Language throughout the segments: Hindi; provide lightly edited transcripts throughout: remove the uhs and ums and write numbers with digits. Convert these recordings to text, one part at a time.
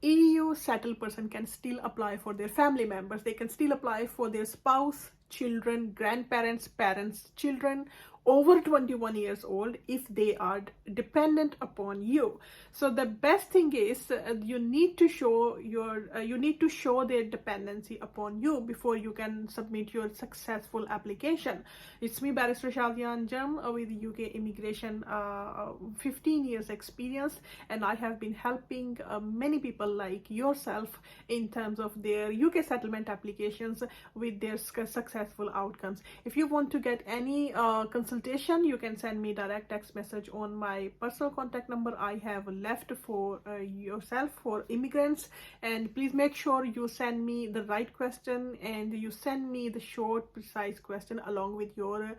EU settled person can still apply for their family members. They can still apply for their spouse, children, grandparents, parents, children over 21 years old if they are dependent upon you. So the best thing is you need to show their dependency upon you before you can submit your successful application. It's me, Barrister Shazia Anjum, with UK immigration 15 years experience, and I have been helping many people like yourself in terms of their UK settlement applications with their successful outcomes. If you want to get any consultation, you can send me direct text message on my personal contact number I have left for yourself for immigrants. And please make sure you send me the right question and you send me the short precise question along with your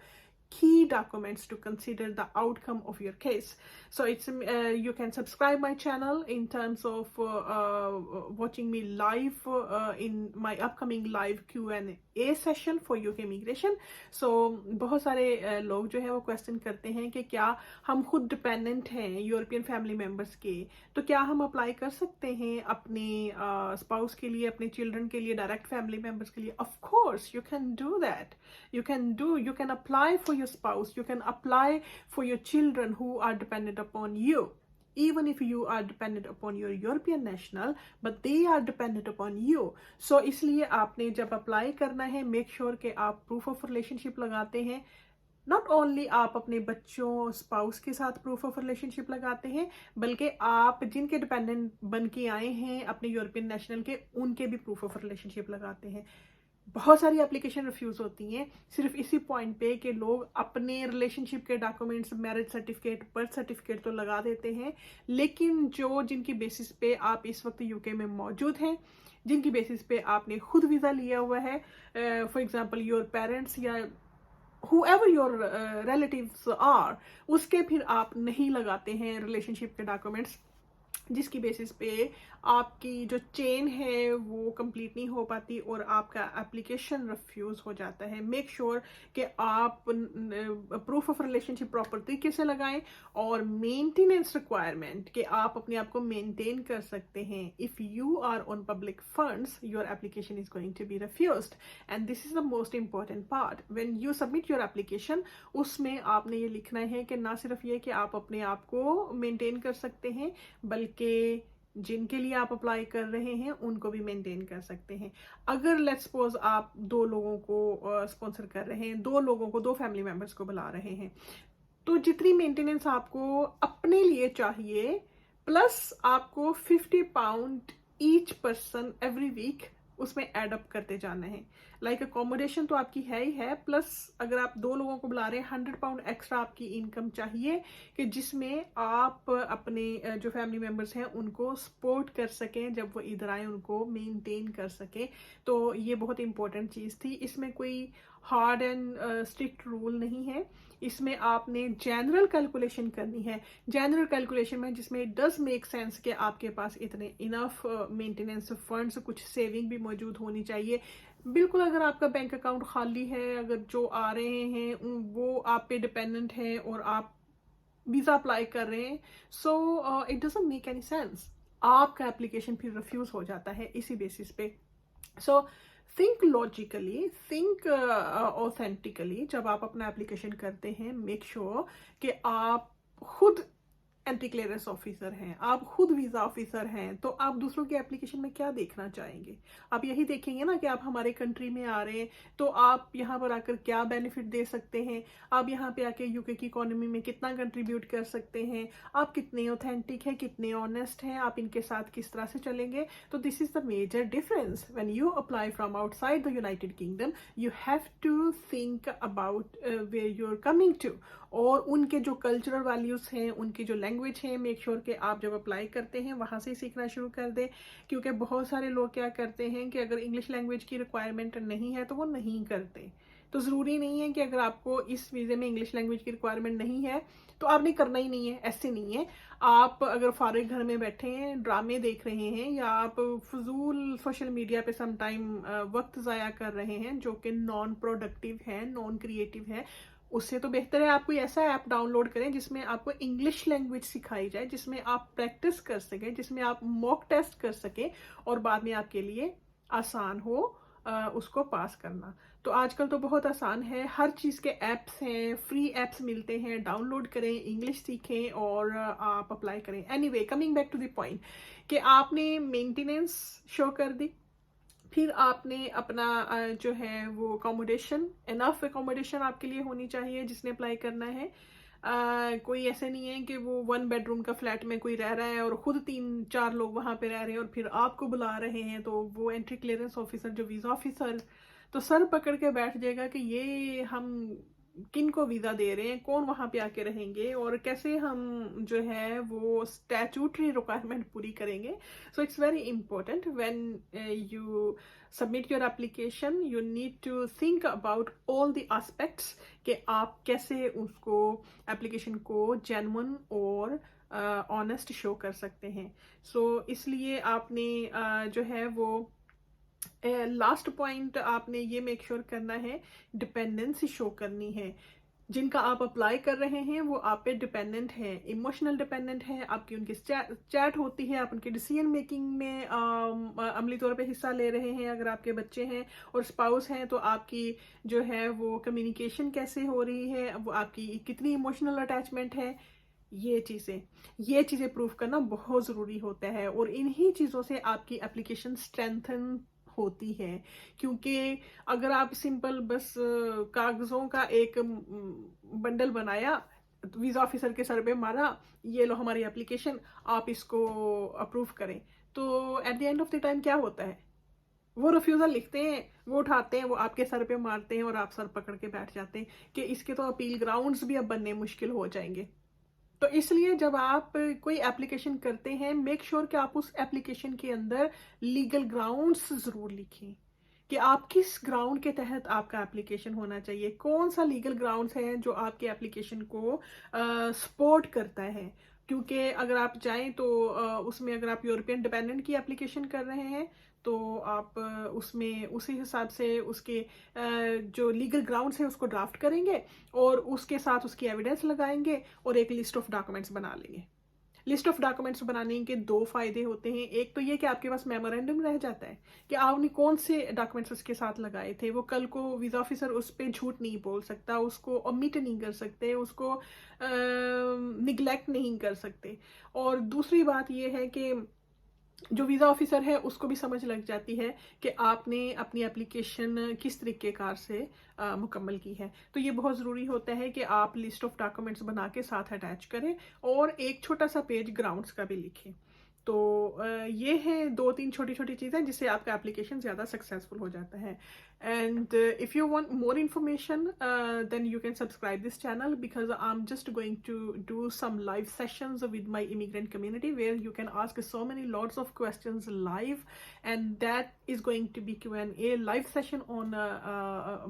key documents to consider the outcome of your case. So it's you can subscribe my channel in terms of watching me live in my upcoming live Q&A session for UK immigration. So बहुत सारे लोग जो है वो क्वेश्चन करते हैं कि क्या हम खुद डिपेंडेंट हैं यूरोपियन फैमिली मेम्बर्स के, तो क्या हम अप्लाई कर सकते हैं अपने स्पाउस के लिए, अपने चिल्ड्रन के लिए, डायरेक्ट फैमिली मेम्बर्स के लिए? Of course you can do that. You can apply for your spouse, you can apply for your children who are dependent upon you, even if you are dependent upon your European national, but they are dependent upon you. So इसलिए आपने जब अप्लाई करना है, मेक श्योर कि आप प्रूफ ऑफ रिलेशनशिप लगाते हैं. नॉट ओनली आप अपने बच्चों, स्पाउस के साथ प्रूफ ऑफ रिलेशनशिप लगाते हैं, बल्कि आप जिनके डिपेंडेंट बन के आए हैं अपने यूरोपियन नेशनल के, उनके भी प्रूफ ऑफ रिलेशनशिप लगाते हैं. बहुत सारी एप्लीकेशन रिफ्यूज होती हैं सिर्फ इसी पॉइंट पे कि लोग अपने रिलेशनशिप के documents, marriage certificate, birth certificate तो लगा देते हैं, लेकिन जिनकी बेसिस पे आप इस वक्त यूके में मौजूद हैं, जिनकी बेसिस पे आपने खुद वीज़ा लिया हुआ है, फॉर एग्जांपल योर पेरेंट्स या whoever your relatives are, उसके फिर आप नहीं लगाते हैं रिलेशनशिप के डॉक्यूमेंट्स, जिसकी बेसिस पे आपकी जो चेन है वो कंप्लीट नहीं हो पाती और आपका एप्लीकेशन रिफ्यूज हो जाता है. मेक श्योर कि आप प्रूफ ऑफ रिलेशनशिप प्रॉपर तरीके से लगाएं और मेंटेनेंस रिक्वायरमेंट कि आप अपने आप को मेंटेन कर सकते हैं. If you are on public funds, your application is going to be refused, and this is the most important part. When you submit your application, उसमें आपने ये लिखना है कि ना सिर्फ ये कि आप अपने आप को मेंटेन कर सकते हैं, बल्कि जिनके लिए आप अप्लाई कर रहे हैं उनको भी मेंटेन कर सकते हैं. अगर लेट्स सपोज आप 2 लोगों को स्पॉन्सर कर रहे हैं, 2 लोगों को, 2 फैमिली मेंबर्स को बुला रहे हैं, तो जितनी मेंटेनेंस आपको अपने लिए चाहिए, प्लस आपको £50 ईच पर्सन एवरी वीक उसमें एड अप करते जाना है. लाइक अकोमोडेशन तो आपकी है ही है, प्लस अगर आप 2 लोगों को बुला रहे हैं, £100 एक्स्ट्रा आपकी इनकम चाहिए कि जिसमें आप अपने जो फैमिली मेम्बर्स हैं उनको सपोर्ट कर सकें, जब वो इधर आए उनको मेंटेन कर सकें. तो ये बहुत इंपॉर्टेंट चीज़ थी. इसमें कोई हार्ड एंड स्ट्रिक्ट रूल नहीं है. इसमें आपने जनरल कैलकुलेशन करनी है. जनरल कैलकुलेशन में जिसमें इट डज मेक सेंस कि आपके पास इतने इनफ मेंटेनेंस फंड्स, कुछ सेविंग भी मौजूद होनी चाहिए. बिल्कुल अगर आपका बैंक अकाउंट खाली है, अगर जो आ रहे हैं वो आप पे डिपेंडेंट है और आप वीज़ा अप्लाई कर रहे हैं, so it doesn't make any sense. आपका एप्लीकेशन फिर रिफ्यूज हो जाता है इसी बेसिस पे. So think logically, think authentically. जब आप अपना एप्लीकेशन करते हैं, मेक श्योर कि आप खुद एंटी क्लियरेंस ऑफिसर हैं, आप खुद वीज़ा ऑफिसर हैं, तो आप दूसरों की एप्लीकेशन में क्या देखना चाहेंगे? आप यही देखेंगे ना कि आप हमारे कंट्री में आ रहे हैं तो आप यहाँ पर आकर क्या बेनिफिट दे सकते हैं, आप यहाँ पे आके यूके की इकोनॉमी में कितना कंट्रीब्यूट कर सकते हैं, आप कितने ऑथेंटिक हैं, कितने ऑनेस्ट हैं, आप इनके साथ किस तरह से चलेंगे. तो this is the major difference. When you apply from outside the United Kingdom, you have to think about where you are coming to, और उनके जो कल्चरल वैल्यूज हैं, उनकी जो लैंग्वेज है, मेक श्योर कि आप जब अप्लाई करते हैं वहाँ से ही सीखना शुरू कर दें. क्योंकि बहुत सारे लोग क्या करते हैं कि अगर इंग्लिश लैंग्वेज की रिक्वायरमेंट नहीं है तो वो नहीं करते. तो ज़रूरी नहीं है कि अगर आपको इस वीज़े में इंग्लिश लैंग्वेज की रिक्वायरमेंट नहीं है तो आपने करना ही नहीं है. ऐसे नहीं है. आप अगर फारिग घर में बैठे हैं, ड्रामे देख रहे हैं, या आप फजूल सोशल मीडिया पे सम टाइम वक्त ज़ाया कर रहे हैं जो कि नॉन प्रोडक्टिव है, नॉन क्रिएटिव है, उससे तो बेहतर है आप कोई ऐसा ऐप डाउनलोड करें जिसमें आपको इंग्लिश लैंग्वेज सिखाई जाए, जिसमें आप प्रैक्टिस कर सकें, जिसमें आप मॉक टेस्ट कर सकें और बाद में आपके लिए आसान हो उसको पास करना। तो आजकल तो बहुत आसान है, हर चीज़ के ऐप्स हैं, फ्री ऐप्स मिलते हैं, डाउनलोड करें, इंग्लिश सीखें और आप अप्लाई करें। Anyway, coming back to the point कि आपने मेंटेनेंस शो कर दी, फिर आपने अपना जो है वो अकोमोडेशन, इनफ अकोमोडेशन आपके लिए होनी चाहिए जिसने अप्लाई करना है। कोई ऐसे नहीं है कि वो 1 बेडरूम का फ्लैट में कोई रह रहा है और खुद 3-4 लोग वहां पे रह रहे हैं और फिर आपको बुला रहे हैं, तो वो एंट्री क्लियरेंस ऑफिसर, जो वीज़ा ऑफिसर, तो सर पकड़ के बैठ जाएगा कि ये हम किन को वीज़ा दे रहे हैं, कौन वहां पे आके रहेंगे और कैसे हम जो है वो स्टैट्यूटरी रिक्वायरमेंट पूरी करेंगे। So it's very important when you submit your application, you need to think about all the aspects कि आप कैसे उसको एप्लीकेशन को जेन्युइन और ऑनेस्ट शो कर सकते हैं। सो इसलिए आपने जो है वो लास्ट पॉइंट आपने ये मेक श्योर करना है, डिपेंडेंसी शो करनी है। जिनका आप अप्लाई कर रहे हैं वो आप पे डिपेंडेंट है, इमोशनल डिपेंडेंट है, आपकी उनकी चैट होती है, आप उनके डिसीजन मेकिंग में अमली तौर पे हिस्सा ले रहे हैं। अगर आपके बच्चे हैं और स्पाउस हैं तो आपकी जो है वो कम्युनिकेशन कैसे हो रही है, वो आपकी कितनी इमोशनल अटैचमेंट है, ये चीज़ें प्रूव करना बहुत ज़रूरी होता है। और इन्हीं चीज़ों से आपकी एप्लीकेशन स्ट्रेंथन होती है, क्योंकि अगर आप सिंपल बस कागज़ों का एक बंडल बनाया, वीज़ा ऑफिसर के सर पे मारा, ये लो हमारी एप्लीकेशन, आप इसको अप्रूव करें, तो at the end of the time क्या होता है, वो रिफ्यूज़ल लिखते हैं, वो उठाते हैं, वो आपके सर पे मारते हैं और आप सर पकड़ के बैठ जाते हैं कि इसके तो अपील ग्राउंड्स भी अब बनने मुश्किल हो जाएंगे। तो इसलिए जब आप कोई एप्लीकेशन करते हैं, मेक श्योर कि आप उस एप्लीकेशन के अंदर लीगल ग्राउंड्स जरूर लिखें कि आप किस ग्राउंड के तहत आपका एप्लीकेशन होना चाहिए, कौन सा लीगल ग्राउंड्स है जो आपके एप्लीकेशन को सपोर्ट करता है। क्योंकि अगर आप जाएं तो उसमें अगर आप यूरोपियन डिपेंडेंट की एप्लीकेशन कर रहे हैं तो आप उसमें उसी हिसाब से उसके जो लीगल ग्राउंड्स है उसको ड्राफ्ट करेंगे और उसके साथ उसकी एविडेंस लगाएंगे और एक लिस्ट ऑफ डॉक्यूमेंट्स बना लेंगे। लिस्ट ऑफ डॉक्यूमेंट्स बनाने के 2 फायदे होते हैं। एक तो ये कि आपके पास मेमोरेंडम रह जाता है कि आपने कौन से डॉक्यूमेंट्स उसके साथ लगाए थे, वो कल को वीज़ा ऑफिसर उस पर झूठ नहीं बोल सकता, उसको ओमिट नहीं कर सकते, उसको निगलेक्ट नहीं कर सकते। और दूसरी बात ये है कि जो वीज़ा ऑफिसर है उसको भी समझ लग जाती है कि आपने अपनी एप्लीकेशन किस तरीके कार से मुकम्मल की है। तो ये बहुत ज़रूरी होता है कि आप लिस्ट ऑफ डॉक्यूमेंट्स बना के साथ अटैच करें और एक छोटा सा पेज ग्राउंड्स का भी लिखें। तो ये है 2-3 छोटी छोटी चीज़ें जिससे आपका एप्लीकेशन ज़्यादा सक्सेसफुल हो जाता है। And if you want more information then you can subscribe this channel because I'm just going to do some live sessions with my immigrant community where you can ask so many lots of questions live, and that is going to be Q&A live session on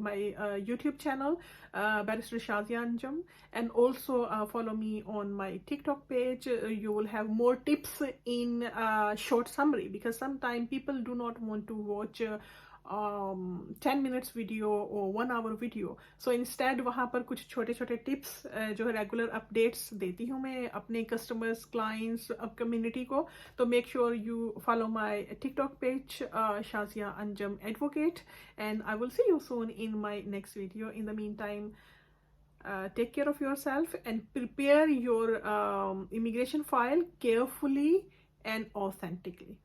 my YouTube channel, Barrister Shazia Anjum, and also follow me on my TikTok page. You will have more tips in short summary because sometimes people do not want to watch 10 minutes video or 1 hour video. So instead वहाँ पर कुछ छोटे छोटे टिप्स जो है रेगुलर अपडेट्स देती हूँ मैं अपने कस्टमर्स, क्लाइंट्स, अब कम्युनिटी को। तो make sure you follow my TikTok page Shazia Anjum Advocate, and I will see you soon in my next video. In the meantime, take care of yourself and prepare your immigration file carefully and authentically.